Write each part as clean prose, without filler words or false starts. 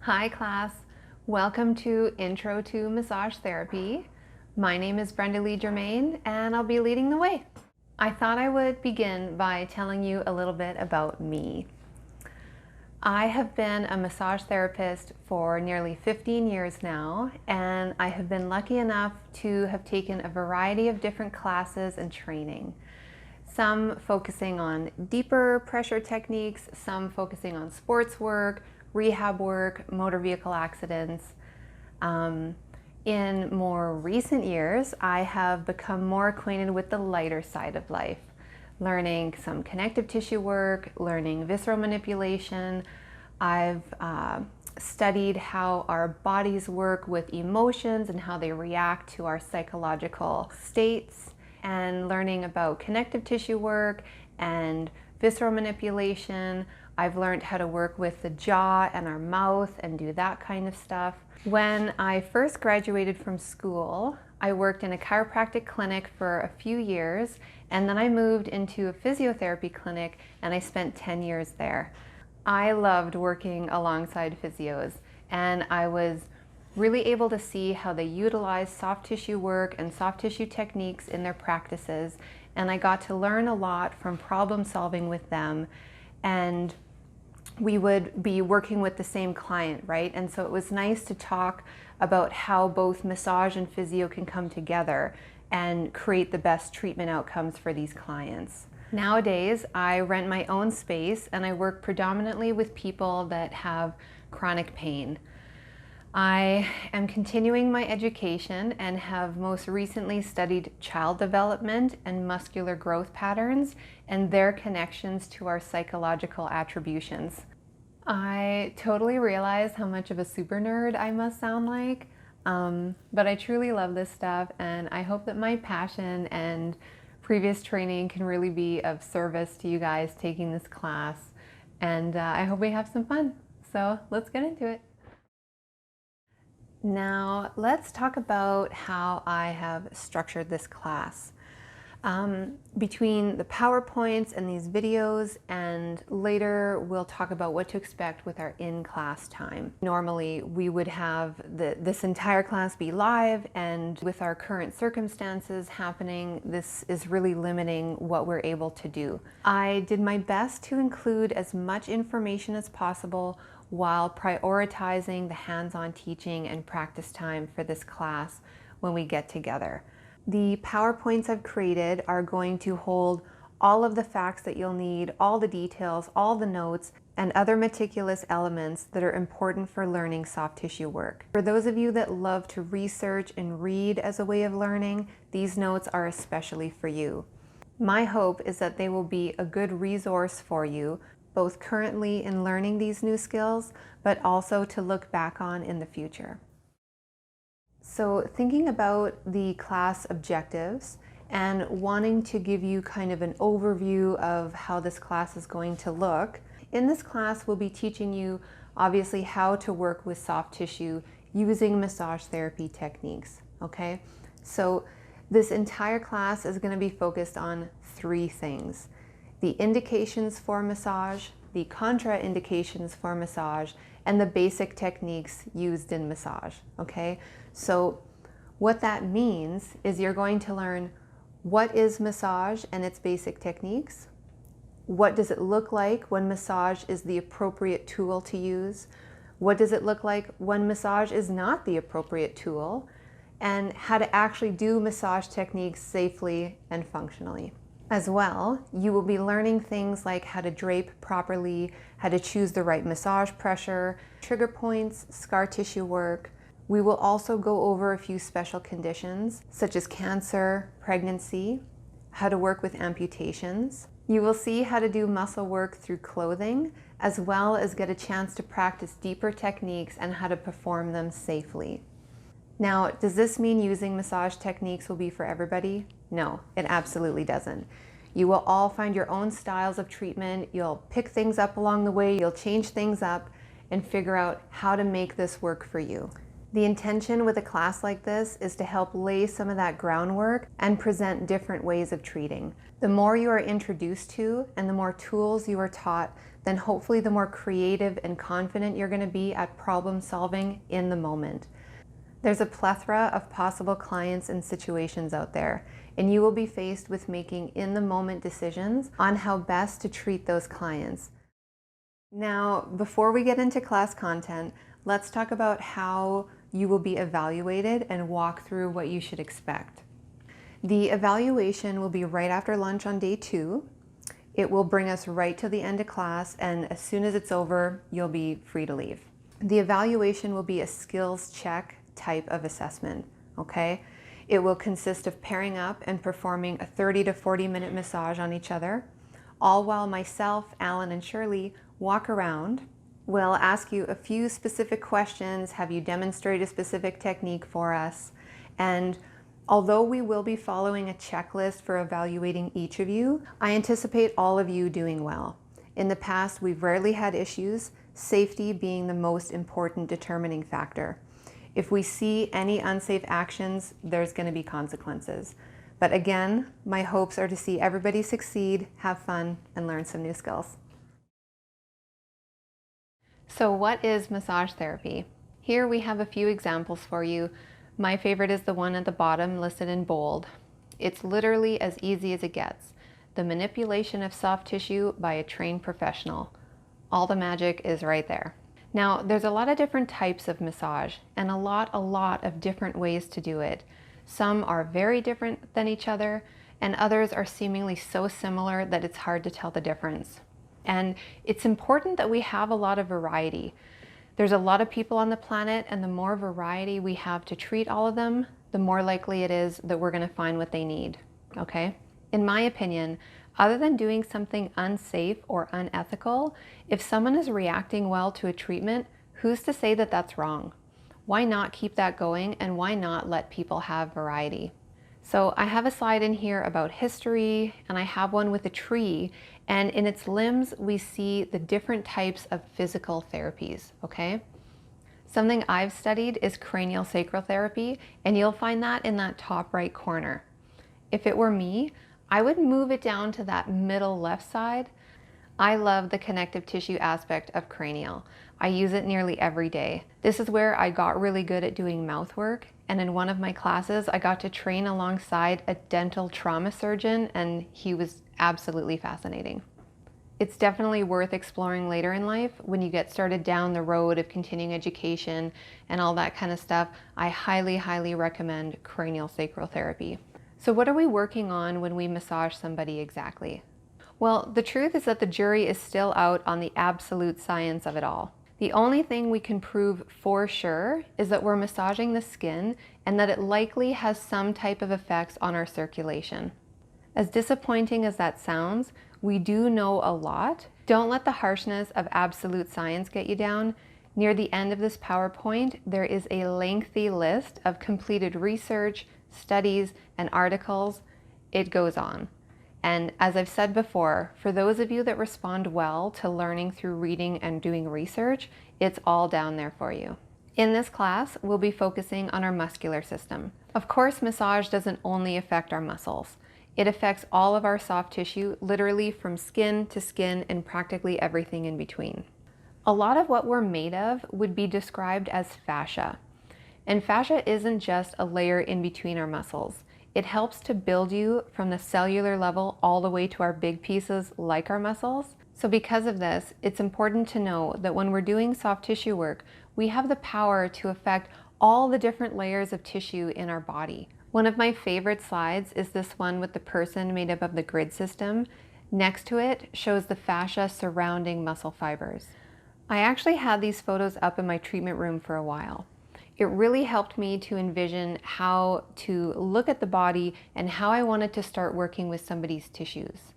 Hi class, welcome to Intro to Massage Therapy. My name is Brenda Lee Germain and I'll be leading the way. I thought I would begin by telling you a little bit about me. I have been a massage therapist for nearly 15 years now, and I have been lucky enough to have taken a variety of different classes and training. Some focusing on deeper pressure techniques, some focusing on sports work, rehab work, motor vehicle accidents. In more recent years, I have become more acquainted with the lighter side of life, learning some connective tissue work, learning visceral manipulation. I've studied how our bodies work with emotions and how they react to our psychological states, and learning about connective tissue work and visceral manipulation. I've learned how to work with the jaw and our mouth and do that kind of stuff. When I first graduated from school, I worked in a chiropractic clinic for a few years, and then I moved into a physiotherapy clinic and I spent 10 years there. I loved working alongside physios, and I was really able to see how they utilize soft tissue work and soft tissue techniques in their practices, and I got to learn a lot from problem solving with them. And we would be working with the same client, right? And so it was nice to talk about how both massage and physio can come together and create the best treatment outcomes for these clients. Nowadays, I rent my own space and I work predominantly with people that have chronic pain. I am continuing my education and have most recently studied child development and muscular growth patterns and their connections to our psychological attributions. I totally realize how much of a super nerd I must sound like, but I truly love this stuff, and I hope that my passion and previous training can really be of service to you guys taking this class, and I hope we have some fun. So let's get into it. Now let's talk about how I have structured this class. Between the PowerPoints and these videos, and later we'll talk about what to expect with our in-class time. Normally we would have this entire class be live, and with our current circumstances happening, this is really limiting what we're able to do. I did my best to include as much information as possible while prioritizing the hands-on teaching and practice time for this class when we get together. The PowerPoints I've created are going to hold all of the facts that you'll need, all the details, all the notes, and other meticulous elements that are important for learning soft tissue work. For those of you that love to research and read as a way of learning, these notes are especially for you. My hope is that they will be a good resource for you, both currently in learning these new skills, but also to look back on in the future. So thinking about the class objectives and wanting to give you kind of an overview of how this class is going to look, in this class we'll be teaching you obviously how to work with soft tissue using massage therapy techniques, okay? So this entire class is going to be focused on three things: the indications for massage, the contraindications for massage, and the basic techniques used in massage, okay? So what that means is you're going to learn what is massage and its basic techniques, what does it look like when massage is the appropriate tool to use, what does it look like when massage is not the appropriate tool, and how to actually do massage techniques safely and functionally. As well, you will be learning things like how to drape properly, how to choose the right massage pressure, trigger points, scar tissue work. We will also go over a few special conditions such as cancer, pregnancy, how to work with amputations. You will see how to do muscle work through clothing, as well as get a chance to practice deeper techniques and how to perform them safely. Now, does this mean using massage techniques will be for everybody? No, it absolutely doesn't. You will all find your own styles of treatment. You'll pick things up along the way, you'll change things up and figure out how to make this work for you. The intention with a class like this is to help lay some of that groundwork and present different ways of treating. The more you are introduced to and the more tools you are taught, then hopefully the more creative and confident you're going to be at problem solving in the moment. There's a plethora of possible clients and situations out there, and you will be faced with making in-the-moment decisions on how best to treat those clients. Now, before we get into class content, let's talk about how you will be evaluated and walk through what you should expect. The evaluation will be right after lunch on day 2. It will bring us right to the end of class, and as soon as it's over, you'll be free to leave. The evaluation will be a skills check type of assessment, okay? It will consist of pairing up and performing a 30 to 40 minute massage on each other, all while myself, Alan, and Shirley walk around. We'll ask you a few specific questions, have you demonstrate a specific technique for us, and although we will be following a checklist for evaluating each of you, I anticipate all of you doing well. In the past, we've rarely had issues, safety being the most important determining factor. If we see any unsafe actions, there's going to be consequences. But again, my hopes are to see everybody succeed, have fun, and learn some new skills. So what is massage therapy? Here we have a few examples for you. My favorite is the one at the bottom listed in bold. It's literally as easy as it gets. The manipulation of soft tissue by a trained professional. All the magic is right there. Now, there's a lot of different types of massage and a lot of different ways to do it. Some are very different than each other, and others are seemingly so similar that it's hard to tell the difference. And it's important that we have a lot of variety. There's a lot of people on the planet, and the more variety we have to treat all of them, the more likely it is that we're going to find what they need, okay? In my opinion, other than doing something unsafe or unethical, if someone is reacting well to a treatment, who's to say that that's wrong? Why not keep that going, and why not let people have variety? So I have a slide in here about history, and I have one with a tree, and in its limbs we see the different types of physical therapies, okay? Something I've studied is cranial sacral therapy, and you'll find that in that top right corner. If it were me, I would move it down to that middle left side. I love the connective tissue aspect of cranial. I use it nearly every day. This is where I got really good at doing mouth work, and in one of my classes I got to train alongside a dental trauma surgeon, and he was absolutely fascinating. It's definitely worth exploring later in life when you get started down the road of continuing education and all that kind of stuff. I highly recommend cranial sacral therapy. So what are we working on when we massage somebody exactly? Well, the truth is that the jury is still out on the absolute science of it all. The only thing we can prove for sure is that we're massaging the skin and that it likely has some type of effects on our circulation. As disappointing as that sounds, we do know a lot. Don't let the harshness of absolute science get you down. Near the end of this PowerPoint, there is a lengthy list of completed research, studies, and articles. It goes on. And as I've said before, for those of you that respond well to learning through reading and doing research, it's all down there for you. In this class, we'll be focusing on our muscular system. Of course, massage doesn't only affect our muscles. It affects all of our soft tissue, literally from skin to skin and practically everything in between. A lot of what we're made of would be described as fascia. And fascia isn't just a layer in between our muscles. It helps to build you from the cellular level all the way to our big pieces like our muscles. So because of this, it's important to know that when we're doing soft tissue work, we have the power to affect all the different layers of tissue in our body. One of my favorite slides is this one with the person made up of the grid system. Next to it shows the fascia surrounding muscle fibers. I actually had these photos up in my treatment room for a while. It really helped me to envision how to look at the body and how I wanted to start working with somebody's tissues.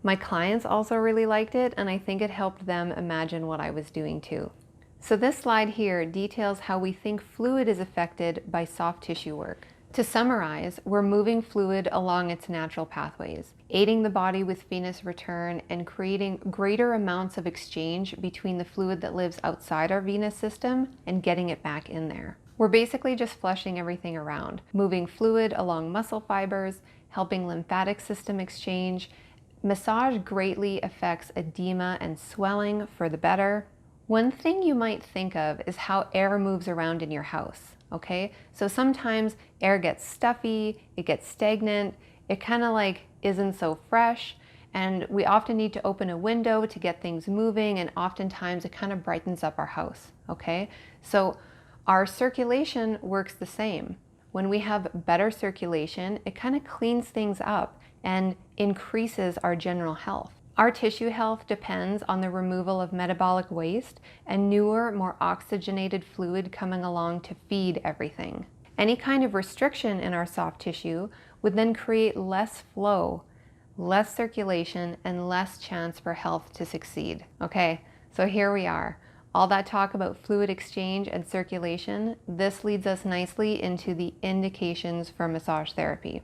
My clients also really liked it, and I think it helped them imagine what I was doing too. So this slide here details how we think fluid is affected by soft tissue work. To summarize, we're moving fluid along its natural pathways, aiding the body with venous return and creating greater amounts of exchange between the fluid that lives outside our venous system and getting it back in there. We're basically just flushing everything around, moving fluid along muscle fibers, helping lymphatic system exchange, Massage greatly affects edema and swelling for the better. One thing you might think of is how air moves around in your house, okay? So sometimes air gets stuffy, it gets stagnant, it kind of like isn't so fresh, and we often need to open a window to get things moving, and oftentimes it kind of brightens up our house, okay? So our circulation works the same. When we have better circulation, it kind of cleans things up and increases our general health. Our tissue health depends on the removal of metabolic waste and newer, more oxygenated fluid coming along to feed everything. Any kind of restriction in our soft tissue would then create less flow, less circulation, and less chance for health to succeed. Okay, so here we are. All that talk about fluid exchange and circulation, this leads us nicely into the indications for massage therapy.